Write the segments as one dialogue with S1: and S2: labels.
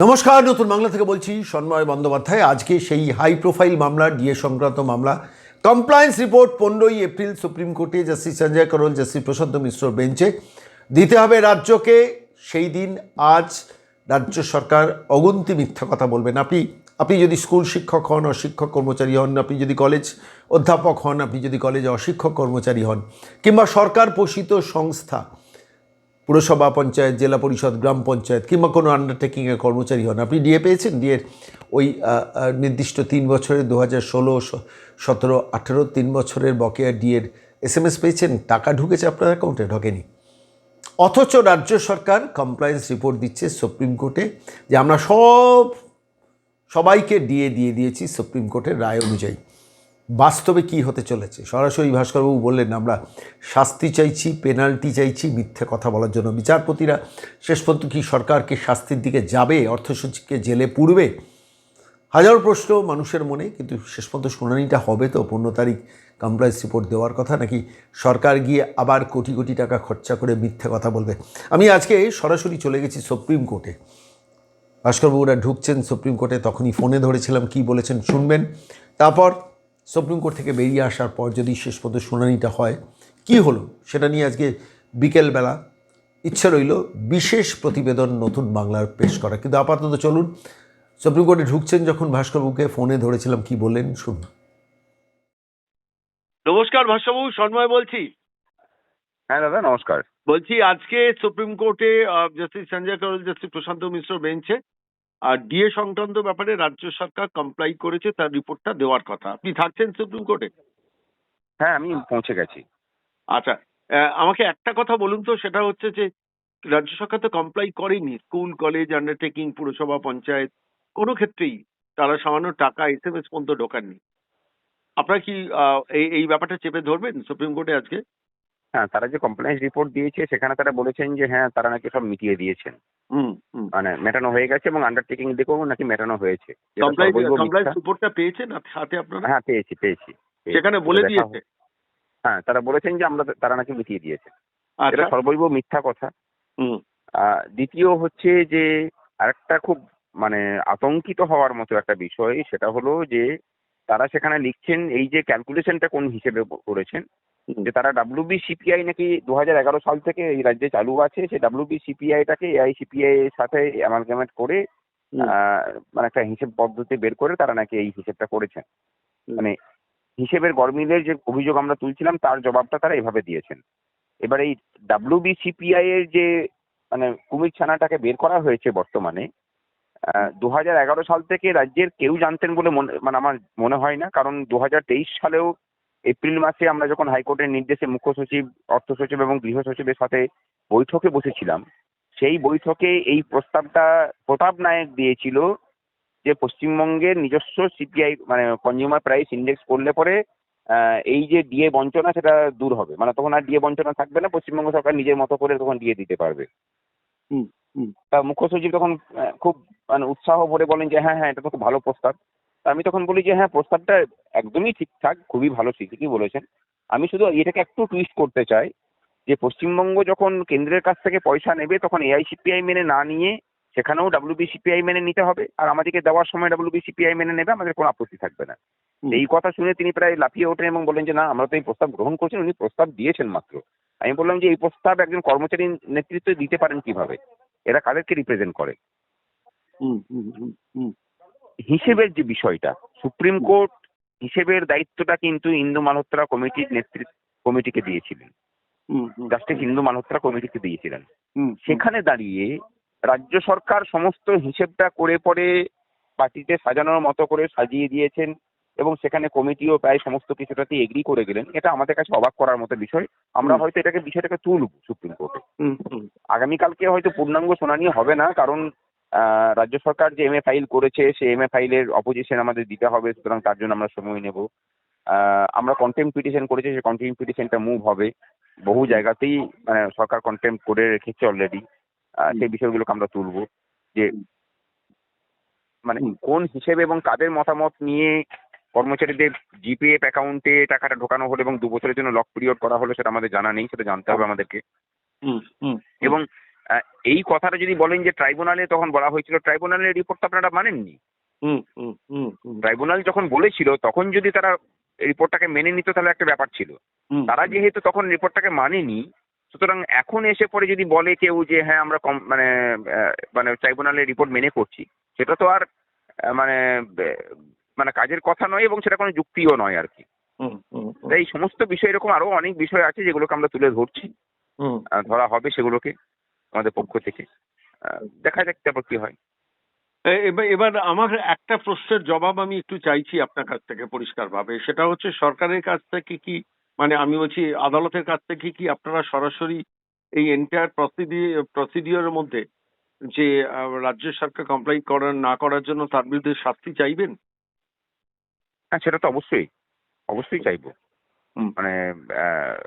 S1: নমস্কার, নতুন বাংলা থেকে বলছি সন্ময় বন্দ্যোপাধ্যায়। আজকে সেই হাই প্রোফাইল মামলা, ডিএ সংক্রান্ত মামলা, কমপ্লায়েন্স রিপোর্ট 15ই এপ্রিল সুপ্রিম কোর্টে জাস্টিস সঞ্জয় করোল, জাস্টিস প্রশান্ত মিশ্রর বেঞ্চে দিতে হবে রাজ্যকে। সেই দিন আজ রাজ্য সরকার অগুন্তি মিথ্যা কথা বলবেন। আপনি যদি স্কুল শিক্ষক হন, অশিক্ষক কর্মচারী হন, আপনি যদি কলেজ অধ্যাপক হন, আপনি যদি কলেজে অশিক্ষক কর্মচারী হন, কিংবা সরকার পোষিত সংস্থা, পুরসভা, পঞ্চায়েত, জেলা পরিষদ, গ্রাম পঞ্চায়েত কিংবা কোনো আন্ডারটেকিংয়ের কর্মচারী হন, আপনি ডিএ পেয়েছেন। ডিএর ওই নির্দিষ্ট 3 বছরের 2016, 17, 18 3 বছরের বকেয়া ডিএর SMS পেয়েছেন, টাকা ঢুকেছে আপনার অ্যাকাউন্টে, ঢোকেনি। অথচ রাজ্য সরকার কমপ্লায়েন্স রিপোর্ট দিচ্ছে সুপ্রিম কোর্টে যে আমরা সবাইকে ডিএ দিয়ে দিয়েছি সুপ্রিম কোর্টের রায় অনুযায়ী। বাস্তবে কি হতে চলেছে? সরাসরি ভাস্করবাবু বললেন, আমরা শাস্তি চাইছি, পেনাল্টি চাইছি মিথ্যে কথা বলার জন্য। বিচারপতিরা শেষ পর্যন্ত কি সরকারকে শাস্তির দিকে যাবে, অর্থসচিবকে জেলে পুরবে? হাজারো প্রশ্ন মানুষের মনে, কিন্তু শেষ পর্যন্ত শুনানিটা হবে তো 15 তারিখ কমপ্লায়েন্স রিপোর্ট দেওয়ার কথা, নাকি সরকার গিয়ে আবার কোটি কোটি টাকা খরচা করে মিথ্যে কথা বলবে? আমি আজকে সরাসরি চলে গেছি সুপ্রিম কোর্টে। ভাস্করবাবুরা ঢুকছেন সুপ্রিম কোর্টে, তখনই ফোনে ধরেছিলাম, কি বলেছেন শুনবেন। তারপর সুপ্রিম কোর্ট থেকে বেরিয়ে আসার পর যদি শেষ পর্যন্ত শুনানিটা হয়, কি হলো সেটা নিয়ে আজকে বিকেলবেলা ইচ্ছা রইল বিশেষ প্রতিবেদন নতুন বাংলার পেশ করা। কিন্তু আপাতত চলুন, সুপ্রিম কোর্টে ঢুকছেন যখন ভাস্করবাবুকে ফোনে ধরেছিলাম, কি বললেন শুনুন।
S2: নমস্কার ভাস্করবাবু, সন্ময় বলছি।
S3: হ্যাঁ দাদা, নমস্কার।
S2: বলছি আজকে সুপ্রিম কোর্টে জাস্টিস সঞ্জয় করোল, জাস্টিস প্রশান্ত মিশ্র বেঞ্চে আর ডিএ সংক্রান্ত ব্যাপারে রাজ্য সরকার কমপ্লাই করেছে, তার রিপোর্টটা দেওয়ার কথা। আপনি থাকছেন সুপ্রিম কোর্টে?
S3: হ্যাঁ, আমি পৌঁছে গেছি।
S2: আচ্ছা, আমাকে একটা কথা বলুন তো, সেটা হচ্ছে যে রাজ্য সরকার তো কমপ্লাই করেনি। স্কুল, কলেজ, আন্ডারটেকিং, পুরসভা, পঞ্চায়েত কোনো ক্ষেত্রেই তারা সামান্য টাকা SMS পর্যন্ত ঢোকাননি। আপনারা কি এই ব্যাপারটা চেপে ধরবেন সুপ্রিম কোর্টে আজকে?
S3: হ্যাঁ, তারা যে কমপ্লেন্স রিপোর্ট দিয়েছে সেখানে তারা বলেছেন যে হ্যাঁ, তারা নাকি সব মিটিয়ে দিয়েছেন,
S2: হুম হুম
S3: মানে মেটানো হয়ে গেছে, এবং আন্ডারটেকিং দিকেও নাকি মেটানো হয়েছে। যেটা
S2: কমপ্লায়েন্স
S3: সর্বৈব মিথ্যা।
S2: রিপোর্টটা পেয়েছেন সাথে আপনারা?
S3: হ্যাঁ, পেয়েছি পেয়েছি পেয়েছি।
S2: সেখানে
S3: এটা
S2: বলে
S3: দেখা
S2: দিয়েছে?
S3: হ্যাঁ, তারা বলেছেন যে তারা নাকি মিটিয়ে দিয়েছে। এটা
S2: আচ্ছা।
S3: সর্বৈব মিথ্যা কথা।
S2: হুম
S3: দ্বিতীয় হচ্ছে যে আরেকটা খুব মানে আতঙ্কিত হওয়ার মতো একটা বিষয়, সেটা হলো যে তারা সেখানে লিখছেন এই যে ক্যালকুলেশনটা কোন হিসেবে করেছেন,
S2: হুম
S3: যে তারা WBCPI নাকি 2011 সাল থেকে এই রাজ্যে চালু আছে, সেই WBCPI-টাকে AICPI এর সাথে অ্যামালগামেট করে
S2: হুম,
S3: মানে একটা হিসেব পদ্ধতি বের করে তারা নাকি এই হিসেবটা করেছেন।
S2: হুম,
S3: মানে হিসেবের গরমিলের যে অভিযোগ আমরা তুলছিলাম তার জবাবটা তারা এভাবে দিয়েছেন। এবার এই WBCPI এর যে মানে কুমির ছানাটাকে বের করা হয়েছে বর্তমানে, 2011 সাল থেকে রাজ্যের কেউ জানতেন বলে মানে আমার মনে হয় না। কারণ 2023 সালেও এপ্রিল মাসে আমরা যখন হাইকোর্টের নির্দেশে মুখ্য সচিব, অর্থ সচিব এবং গৃহ সচিবের সাথে বৈঠকে বসেছিলাম, সেই বৈঠকে এই প্রস্তাবটা প্রতাপ নায়েক দিয়েছিল যে পশ্চিমবঙ্গের নিজস্ব সিপিআই মানে কনজিউমার প্রাইস ইন্ডেক্স করলে পরে এই যে ডিএ বঞ্চনা সেটা দূর হবে, মানে তখন আর ডিএ বঞ্চনা থাকবে না, পশ্চিমবঙ্গ সরকার নিজের মতো করে তখন ডিএ দিতে পারবে।
S2: হুম, হুম,
S3: তা মুখ্য সচিব তখন খুব মানে উৎসাহ ভরে বলেন যে হ্যাঁ হ্যাঁ, এটা তো খুব ভালো প্রস্তাব। তা আমি তখন বলি যে হ্যাঁ, প্রস্তাবটা একদমই ঠিকঠাক, খুবই ভালো, ঠিকই বলেছেন। আমি শুধু এটাকে একটু টুইস্ট করতে চাই যে পশ্চিমবঙ্গ যখন কেন্দ্রের কাছ থেকে পয়সা নেবে তখন AICPI মেনে না নিয়ে সেখানেও WBCPI মেনে নিতে হবে, আর আমাদেরকে দেওয়ার সময় WBCPI মেনে নেবে, আমাদের কোনো আপত্তি থাকবে না।
S2: হুম,
S3: এই কথা শুনে তিনি প্রায় লাফিয়ে ওঠেন এবং বলেন যে না, আমরা তো এই প্রস্তাব গ্রহণ করছেন, উনি প্রস্তাব দিয়েছেন মাত্র। আমি বললাম যে এই প্রস্তাব একজন কর্মচারী নেতৃত্ব দিতে পারেন কিভাবে? এরা কাদেরকে রিপ্রেজেন্ট করে?
S2: হুম, হুম, হুম, হুম,
S3: হিসেবের যে বিষয়টা, সুপ্রিম কোর্ট হিসেবের দায়িত্বটা কিন্তু ইন্দু মালহোত্রা কমিটিকে দিয়েছিলেন,
S2: হুম, হুম,
S3: জাস্টিস ইন্দু মালহোত্রা কমিটিকে দিয়েছিলেন।
S2: হুম,
S3: সেখানে দাঁড়িয়ে রাজ্য সরকার সমস্ত হিসেবটা করে পরে পার্টিতে সাজানোর মতো করে সাজিয়ে দিয়েছেন, এবং সেখানে কমিটিও প্রায় সমস্ত কিছুটাতে এগ্রি করে গেলেন। এটা আমাদের কাছে অবাক করার মতো বিষয়। আমরা হয়তো বিষয়টাকে তুলব সুপ্রিম কোর্টে।
S2: হুম, হুম,
S3: আগামীকালকে হয়তো পূর্ণাঙ্গ শুনানি হবে না, কারণ রাজ্য সরকার যে MA ফাইল করেছে সেই MA ফাইলের অপোজিশন আমাদের দিতে হবে, সুতরাং তার জন্য আমরা সময় নেব। আমরা কন্টেম্প পিটিশন করেছি, সেই কন্টেম্প পিটিশনটা মুভ হবে। বহু জায়গাতেই মানে সরকার কন্টেম্প করে রেখেছে অলরেডি। সেই বিষয়গুলোকে আমরা তুলব যে মানে
S2: হুম,
S3: কোন হিসেবে এবং কাদের মতামত নিয়ে কর্মচারীদের GPF অ্যাকাউন্টে টাকাটা ঢোকানো হলো এবং 2 বছরের জন্য লক পিরিয়ড করা হলো, সেটা আমাদের জানা নেই, সেটা জানতে হবে আমাদেরকে।
S2: হুম, হুম,
S3: এবং এই কথাটা যদি বলেন যে ট্রাইব্যুনালে তখন বলা হয়েছিল, ট্রাইব্যুনালের রিপোর্ট তো আপনারা মানেননি।
S2: হুম হুম হুম হুম
S3: ট্রাইব্যুনাল যখন বলেছিল তখন যদি তারা রিপোর্টটাকে মেনে নিত তাহলে একটা ব্যাপার ছিল।
S2: হুম
S3: তারা যেহেতু তখন রিপোর্টটাকে মানেনি, সুতরাং এখন এসে পরে যদি বলে কেউ যে হ্যাঁ আমরা মানে মানে ট্রাইব্যুনালের রিপোর্ট মেনে করছি, সেটা তো আর মানে মানে কাজের কথা নয় এবং সেটা কোনো যুক্তিও নয় আর কি।
S2: হুম হুম
S3: তাই এই সমস্ত বিষয় এরকম আরো অনেক বিষয় আছে যেগুলোকে আমরা তুলে ধরছি,
S2: হুম
S3: ধরা হবে সেগুলোকে আমাদের পক্ষ থেকে। দেখা যাক তারপর কি হয়।
S2: এবার এবার আমার একটা প্রশ্নের জবাব আমি একটু চাইছি আপনার কাছ থেকে পরিষ্কারভাবে, সেটা হচ্ছে সরকারের কাছ থেকে কি, মানে আমি বলছি আদালতের কাছ থেকে কি আপনারা সরাসরি এই এন্টায়ার প্রসিডিওরের মধ্যে যে রাজ্য সরকার কমপ্লাই করার না করার জন্য তার বিরুদ্ধে শাস্তি চাইবেন?
S3: হ্যাঁ, সেটা তো অবশ্যই অবশ্যই চাইবো।
S2: হুম
S3: মানে আহ,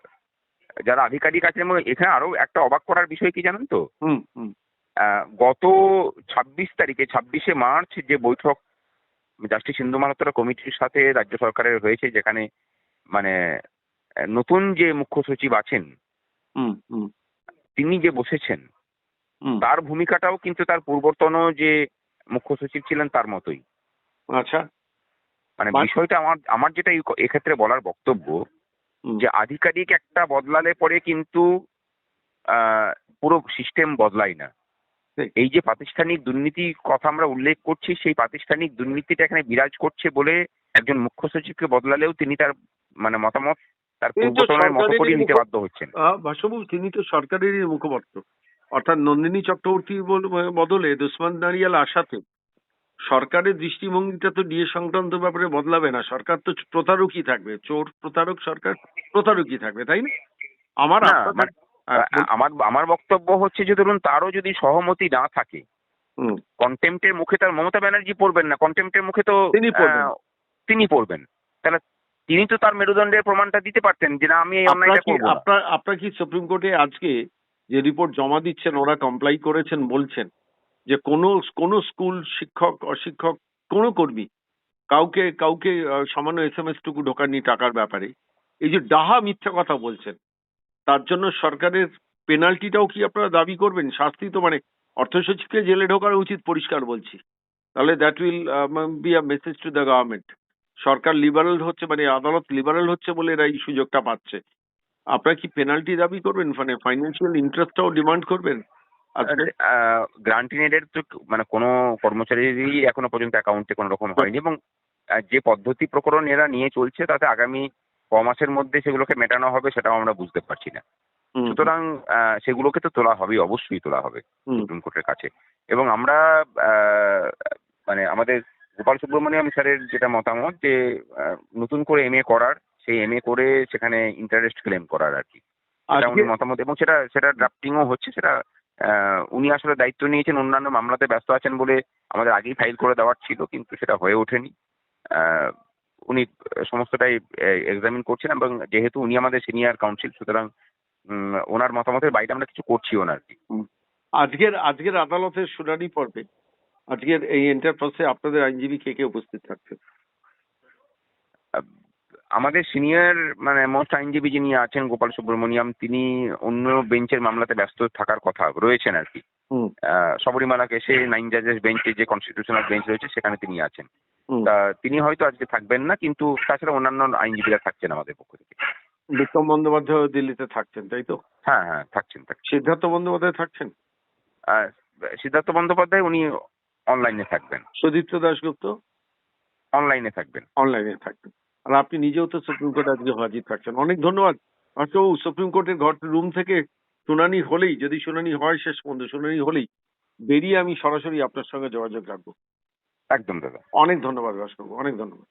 S3: যারা আধিকারিক আছেন, এবং এখানে আরো একটা অবাক করার বিষয় কি জানেন তো,
S2: হুম হুম
S3: গত 26শে মার্চ যে বৈঠক জাস্টিস ইন্দু মালহোত্রা কমিটির সাথে রাজ্য সরকারের হয়েছে, যেখানে মানে নতুন যে মুখ্য সচিব আছেন
S2: হুম হুম
S3: তিনি যে বসেছেন,
S2: হুম
S3: তার ভূমিকাটাও কিন্তু তার পূর্বতন যে মুখ্য সচিব ছিলেন তার মতোই।
S2: আচ্ছা।
S3: মানে
S2: বা-
S3: বিষয়টা আমার আমার যেটা এক্ষেত্রে বলার বক্তব্য,
S2: হুম,
S3: যে আধিকারিক একটা বদলালে পরে কিন্তু আহ, পুরো সিস্টেম বদলায় না।
S2: ঠিক।
S3: এই যে প্রাতিষ্ঠানিক দুর্নীতি কথা আমরা উল্লেখ করছি, সেই প্রাতিষ্ঠানিক দুর্নীতিটা এখানে বিরাজ করছে বলে একজন মুখ্য সচিবকে বদলালেও তিনি তার মানে মতামত তার
S2: তিনি তো
S3: পূর্বতনের মতো
S2: সরকারেরই
S3: করেই নিতে বাধ্য হচ্ছেন।
S2: বাসবাবু, তিনি তো সরকারেরই মুখপাত্র, অর্থাৎ নন্দিনী চক্রবর্তী বদলে দুষ্মান নারিয়াল আসাতে সরকারের দৃষ্টিভঙ্গিটা তো ডিএ সংক্রান্ত ব্যাপারে বদলাবে না। সরকার তো প্রতারকই থাকবে, চোর প্রতারক সরকার প্রতারকই থাকবে, তাই না? আমার
S3: না
S2: আপনাদের
S3: মানে আমার আমার বক্তব্য হচ্ছে যে ধরুন তারও যদি সহমতি না থাকে,
S2: হুম,
S3: কন্টেম্পটের মুখে তার মমতা ব্যানার্জি পড়বেন না, কন্টেম্পটের মুখে তো
S2: তিনি পড়বেন।
S3: তিনি পড়বেন। তাহলে তিনি তো তার মেরুদণ্ডের প্রমাণটা দিতে পারতেন যে না আমি এই
S2: আপনার
S3: অন্যায়টা
S2: কি
S3: করবো না।
S2: আপনার কি সুপ্রিম কোর্টে আজকে যে রিপোর্ট জমা দিচ্ছেন, ওরা কমপ্লাই করেছেন, বলছেন যে কোনো স্কুল শিক্ষক অশিক্ষক কোনো কর্মী কাউকে কাউকে সামান্য এসএমএস টুকু ঢোকাননি টাকার ব্যাপারে, এই যে ডাহা মিথ্যা কথা বলছেন, তার জন্য সরকারের পেনাল্টিটাও কি আপনারা দাবি করবেন? শাস্তি তো মানে অর্থ সচিবকে জেলে ঢোকানো উচিত, পরিষ্কার বলছি। তাহলে that will be a message to the government. Sarkar liberal হচ্ছে, মানে আদালত লিবারাল হচ্ছে বলে এরা এই সুযোগটা পাচ্ছে। আপনারা কি পেনাল্টি দাবি করবেন, মানে ফাইন্যান্সিয়াল ইন্টারেস্টটাও ডিমান্ড করবেন আজকে?
S3: গ্রান্ট ইনেডের তো মানে কোনো কর্মচারীরই এখনো পর্যন্ত অ্যাকাউন্টে কোনো রকম হয়নি, এবং যে পদ্ধতি প্রকরণ এরা নিয়ে চলছে তাতে আগামী মাসের মধ্যে সেগুলোকে মেটানো হবে সেটাও আমরা বুঝতে পারছি না।
S2: হুম
S3: সুতরাং সেগুলোকে তো তোলা হবে, অবশ্যই তোলা হবে
S2: হুম
S3: সুপ্রিম কোর্টের কাছে। এবং আমরা মানে আমাদের গোপাল সুব্রমণিয়াম স্যারের যেটা মতামত যে নতুন করে এমএ করার, সেই এমএ করে সেখানে ইন্টারেস্ট ক্লেম করার আর কি, সেটা
S2: আজকে
S3: উনি মতামত, এবং সেটা সেটা ড্রাফটিংও হচ্ছে। সেটা উনি আসলে দায়িত্ব নিয়েছেন, অন্যান্য মামলাতে ব্যস্ত আছেন বলে আমাদের আগেই ফাইল করে দেওয়ার ছিল, কিন্তু সেটা হয়ে ওঠেনি। আহ, উনি সমস্তটাই এক্সামিন করছেন, এবং যেহেতু উনি আমাদের সিনিয়র কাউন্সিল, সুতরাং ওনার মতামতের বাইরে আমরা কিছু করছিও না আর কি।
S2: হুম, আজকের আদালতের শুনানি পর্বে আজকের এই এন্টারপ্রাইজে আপনাদের আইনজীবী কে কে উপস্থিত থাকছে?
S3: আহ, আমাদের সিনিয়র মানে মোস্ট আইনজীবী যিনি আছেন গোপাল সুব্রমণিয়াম, তিনি অন্য বেঞ্চের মামলাতে ব্যস্ত থাকার কথা রয়েছেন আর কি।
S2: হুম
S3: শবরীমালা কেসে 9 জাজেস বেঞ্চে যে কনস্টিটিউশনাল বেঞ্চ রয়েছে সেখানে তিনি আছেন।
S2: হুম
S3: তা তিনি হয়তো আজকে থাকবেন না, কিন্তু তাছাড়া অন্যান্য আইনজীবীরা থাকছেন আমাদের পক্ষ থেকে।
S2: বিক্রম বন্দ্যোপাধ্যায় দিল্লিতে থাকছেন, তাই তো?
S3: হ্যাঁ হ্যাঁ, থাকছেন থাকছেন।
S2: সিদ্ধার্থ বন্দ্যোপাধ্যায় থাকছেন?
S3: আহ, সিদ্ধার্থ বন্দ্যোপাধ্যায় উনি অনলাইনে থাকবেন।
S2: সুদীপ্ত দাশগুপ্ত
S3: অনলাইনে থাকবেন।
S2: অনলাইনে থাকবেন। আর আপনি নিজেও তো সুপ্রিম কোর্টে আজকে হাজির থাকছেন, অনেক ধন্যবাদ। আজকেও সুপ্রিম কোর্টের রুম থেকে শুনানি হলেই, যদি শুনানি হয় শেষ পর্যন্ত শুনানি হলেই বেরিয়ে আমি সরাসরি আপনার সঙ্গে যোগাযোগ রাখবো।
S3: একদম দাদা।
S2: অনেক ধন্যবাদ ভাস্করবাবু, অনেক ধন্যবাদ।